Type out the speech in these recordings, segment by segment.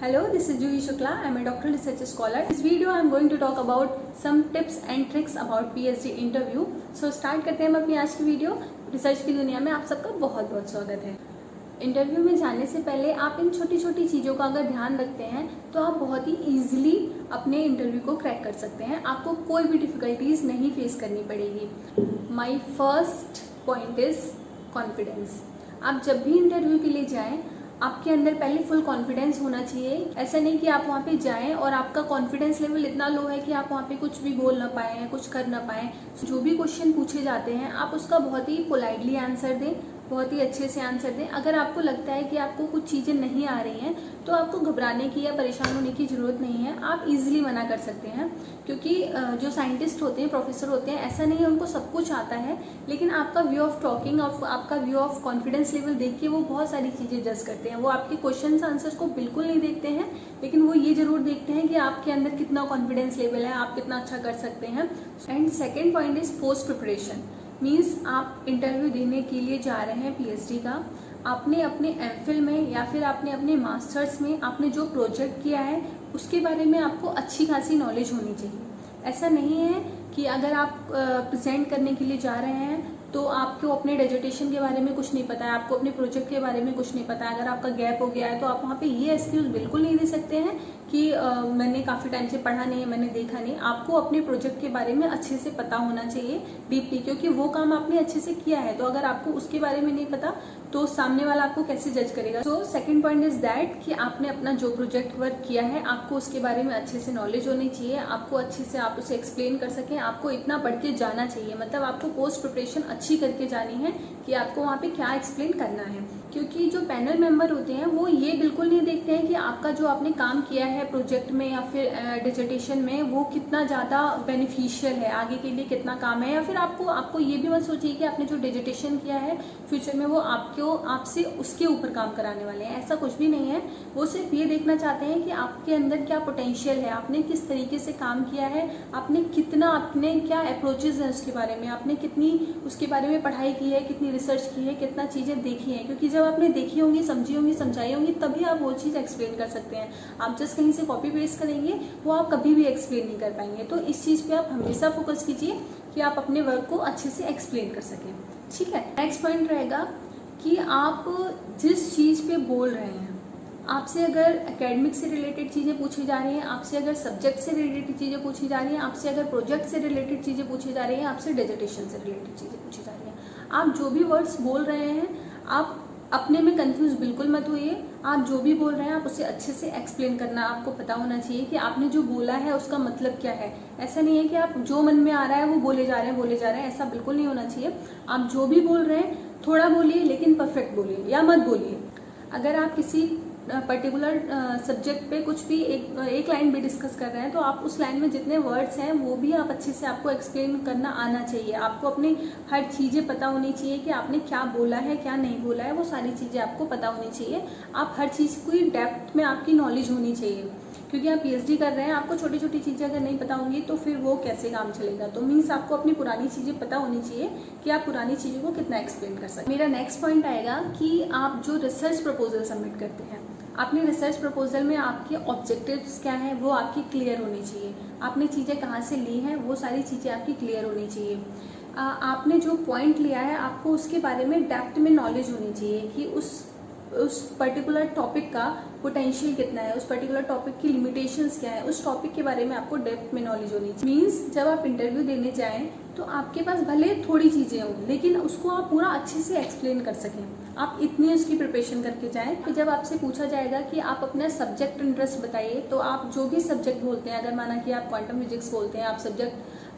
Hello, this is Juhi Shukla. I am a doctoral research scholar. In this video, I am going to talk about some tips and tricks about PhD interview. So start करते हैं हम अपनी आज की video. Research की दुनिया में आप सबका बहुत बहुत स्वागत है। इंटरव्यू में जाने से पहले आप इन छोटी छोटी चीज़ों का अगर ध्यान रखते हैं तो आप बहुत ही ईजिली अपने इंटरव्यू को क्रैक कर सकते हैं। आपको कोई भी डिफ़िकल्टीज नहीं फेस करनी पड़ेगी। My first point is confidence. आप जब भी इंटरव्यू के लिए जाएं आपके अंदर पहले फुल कॉन्फिडेंस होना चाहिए। ऐसा नहीं कि आप वहाँ पे जाएं और आपका कॉन्फिडेंस लेवल इतना लो है कि आप वहाँ पे कुछ भी बोल ना पाएँ, कुछ कर ना पाएँ। जो भी क्वेश्चन पूछे जाते हैं आप उसका बहुत ही पोलाइटली आंसर दें, बहुत ही अच्छे से आंसर दें। अगर आपको लगता है कि आपको कुछ चीज़ें नहीं आ रही हैं तो आपको घबराने की या परेशान होने की ज़रूरत नहीं है। आप इजीली मना कर सकते हैं, क्योंकि जो साइंटिस्ट होते हैं, प्रोफेसर होते हैं, ऐसा नहीं है उनको सब कुछ आता है, लेकिन आपका व्यू ऑफ टॉकिंग, आपका व्यू ऑफ कॉन्फिडेंस लेवल देख के वो बहुत सारी चीज़ें जज करते हैं। वो आपके क्वेश्चन आंसर्स को बिल्कुल नहीं देखते हैं, लेकिन वो ये जरूर देखते हैं कि आपके अंदर कितना कॉन्फिडेंस लेवल है, आप कितना अच्छा कर सकते हैं। And second point is post preparation. Means आप इंटरव्यू देने के लिए जा रहे हैं पीएचडी का, आपने अपने एमफिल में या फिर आपने अपने मास्टर्स में आपने जो प्रोजेक्ट किया है उसके बारे में आपको अच्छी खासी नॉलेज होनी चाहिए। ऐसा नहीं है कि अगर आप प्रेजेंट करने के लिए जा रहे हैं तो आपको अपने डिसर्टेशन के बारे में कुछ नहीं पता है, आपको अपने प्रोजेक्ट के बारे में कुछ नहीं पता है। अगर आपका गैप हो गया है तो आप वहाँ पे ये एक्सक्यूज़ बिल्कुल नहीं दे सकते हैं कि मैंने काफ़ी टाइम से पढ़ा नहीं है, मैंने देखा नहीं। आपको अपने प्रोजेक्ट के बारे में अच्छे से पता होना चाहिए डीपली, क्योंकि वो काम आपने अच्छे से किया है। तो अगर आपको उसके बारे में नहीं पता तो सामने वाला आपको कैसे जज करेगा। So second point is that कि आपने अपना जो प्रोजेक्ट वर्क किया है आपको उसके बारे में अच्छे से नॉलेज होनी चाहिए, आपको अच्छे से आप उसे एक्सप्लेन कर सकें, आपको इतना पढ़ के जाना चाहिए। मतलब आपको पोस्ट प्रिपरेशन अच्छी करके जानी है कि आपको वहाँ पे क्या एक्सप्लेन करना है। क्योंकि जो पैनल मेंबर होते हैं वो ये बिल्कुल नहीं देखते हैं कि आपका जो आपने काम किया है प्रोजेक्ट में या फिर डिसर्टेशन में वो कितना ज़्यादा बेनिफिशियल है, आगे के लिए कितना काम है। या फिर आपको ये भी मत सोचिए कि आपने जो डिसर्टेशन किया है फ्यूचर में वो आपसे उसके ऊपर काम कराने वाले हैं। ऐसा कुछ भी नहीं है। वो सिर्फ ये देखना चाहते हैं कि आपके अंदर क्या पोटेंशियल है, आपने किस तरीके से काम किया है, आपने क्या अप्रोचेज हैं उसके बारे में, आपने कितनी उसके बारे में पढ़ाई की है, कितनी रिसर्च की है, कितना चीज़ें देखी हैं। क्योंकि जब आपने देखी होंगी, समझी होंगी, समझाई होंगी, तभी आप वो चीज़ एक्सप्लेन कर सकते हैं। आप जस्ट कहीं से कॉपी पेस्ट करेंगे वो आप कभी भी एक्सप्लेन नहीं कर पाएंगे। तो इस चीज़ पे आप हमेशा फोकस कीजिए कि आप अपने वर्क को अच्छे से एक्सप्लेन कर सकें। ठीक है। नेक्स्ट पॉइंट रहेगा कि आप जिस चीज़ पे बोल रहे हैं, आपसे अगर एकेडमिक से रिलेटेड चीज़ें पूछी जा रही हैं, आपसे अगर सब्जेक्ट से रिलेटेड चीज़ें पूछी जा रही हैं, आपसे अगर प्रोजेक्ट से रिलेटेड चीज़ें पूछी जा रही हैं, आपसे डिसर्टेशन से रिलेटेड चीज़ें पूछी जा रही हैं, आप जो भी वर्ड्स बोल रहे हैं आप अपने में कंफ्यूज बिल्कुल मत होइए। आप जो भी बोल रहे हैं आप उसे अच्छे से एक्सप्लेन करना, आपको पता होना चाहिए कि आपने जो बोला है उसका मतलब क्या है। ऐसा नहीं है कि आप जो मन में आ रहा है वो बोले जा रहे हैं, ऐसा बिल्कुल नहीं होना चाहिए। आप जो भी बोल रहे हैं थोड़ा बोलिए, लेकिन परफेक्ट बोलिए या मत बोलिए। अगर आप किसी पर्टिकुलर सब्जेक्ट पे कुछ भी एक लाइन भी डिस्कस कर रहे हैं तो आप उस लाइन में जितने वर्ड्स हैं वो भी आप अच्छे से आपको एक्सप्लेन करना आना चाहिए। आपको अपनी हर चीज़ें पता होनी चाहिए कि आपने क्या बोला है, क्या नहीं बोला है, वो सारी चीज़ें आपको पता होनी चाहिए। आप हर चीज़ की डेप्थ में आपकी नॉलेज होनी चाहिए, क्योंकि आप पीएचडी कर रहे हैं। आपको छोटी छोटी चीज़ें अगर नहीं पता होंगी तो फिर वो कैसे काम चलेगा। तो मीन्स आपको अपनी पुरानी चीज़ें पता होनी चाहिए कि आप पुरानी चीज़ों को कितना एक्सप्लेन कर सकते हैं। मेरा नेक्स्ट पॉइंट आएगा कि आप जो रिसर्च प्रपोजल सबमिट करते हैं, आपने रिसर्च प्रपोजल में आपके ऑब्जेक्टिव्स क्या हैं वो आपकी क्लियर होनी चाहिए। आपने चीज़ें कहाँ से ली हैं वो सारी चीज़ें आपकी क्लियर होनी चाहिए। आपने जो पॉइंट लिया है आपको उसके बारे में डेप्थ में नॉलेज होनी चाहिए कि उस पर्टिकुलर टॉपिक का पोटेंशियल कितना है, उस पर्टिकुलर टॉपिक की लिमिटेशंस क्या है, उस टॉपिक के बारे में आपको डेप्थ में नॉलेज होनी चाहिए। मीन्स जब आप इंटरव्यू देने जाएं तो आपके पास भले थोड़ी चीज़ें हों लेकिन उसको आप पूरा अच्छे से एक्सप्लेन कर सकें। आप इतनी उसकी प्रिपरेशन करके जाएं कि जब आपसे पूछा जाएगा कि आप अपना सब्जेक्ट इंटरेस्ट बताइए, तो आप जो भी सब्जेक्ट बोलते हैं, अगर माना कि आप क्वांटम फिजिक्स बोलते हैं,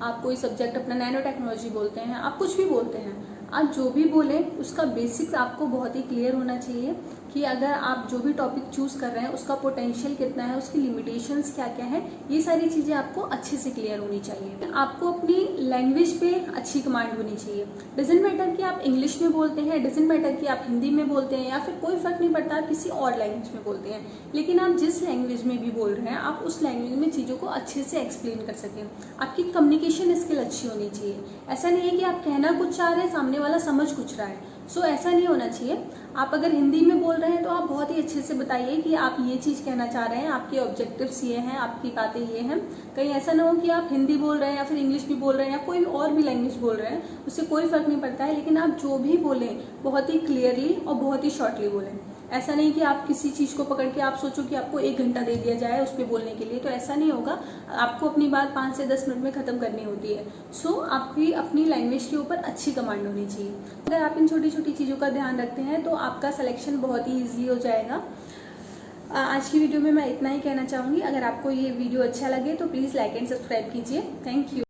आप कोई सब्जेक्ट अपना नैनो टेक्नोलॉजी बोलते हैं, आप कुछ भी बोलते हैं, आप जो भी बोलें उसका बेसिक्स आपको बहुत ही क्लियर होना चाहिए कि अगर आप जो भी टॉपिक चूज कर रहे हैं उसका पोटेंशियल कितना है, उसकी लिमिटेशंस क्या क्या है, ये सारी चीज़ें आपको अच्छे से क्लियर होनी चाहिए। आपको अपनी लैंग्वेज पे अच्छी कमांड होनी चाहिए। डजेंट मैटर कि आप इंग्लिश में बोलते हैं, डजेंट मैटर कि आप हिंदी में बोलते हैं, या फिर कोई फर्क नहीं पड़ता आप किसी और लैंग्वेज में बोलते हैं, लेकिन आप जिस लैंग्वेज में भी बोल रहे हैं आप उस लैंग्वेज में चीज़ों को अच्छे से एक्सप्लेन कर सकें। आपकी कम्युनिकेशन स्किल अच्छी होनी चाहिए। ऐसा नहीं है कि आप कहना कुछ चाह रहे हैं, सामने वाला समझ कुछ रहा है। सो ऐसा नहीं होना चाहिए। आप अगर हिंदी में बोल रहे हैं तो आप बहुत ही अच्छे से बताइए कि आप ये चीज़ कहना चाह रहे हैं, आपके ऑब्जेक्टिव्स ये हैं, आपकी बातें ये हैं। कहीं ऐसा ना हो कि आप हिंदी बोल रहे हैं या फिर इंग्लिश भी बोल रहे हैं या कोई और भी लैंग्वेज बोल रहे हैं, उससे कोई फर्क नहीं पड़ता है, लेकिन आप जो भी बोलें बहुत ही क्लियरली और बहुत ही शॉर्टली बोलें। ऐसा नहीं कि आप किसी चीज़ को पकड़ के आप सोचो कि आपको 1 घंटा दे दिया जाए उस पर बोलने के लिए, तो ऐसा नहीं होगा। आपको अपनी बात 5 से 10 मिनट में ख़त्म करनी होती है। सो आपकी अपनी लैंग्वेज के ऊपर अच्छी कमांड होनी चाहिए। अगर आप इन छोटी छोटी चीज़ों का ध्यान रखते हैं तो आपका सिलेक्शन बहुत ही ईजी हो जाएगा। आज की वीडियो में मैं इतना ही कहना चाहूँगी। अगर आपको ये वीडियो अच्छा लगे तो प्लीज़ लाइक एंड सब्सक्राइब कीजिए। Thank you.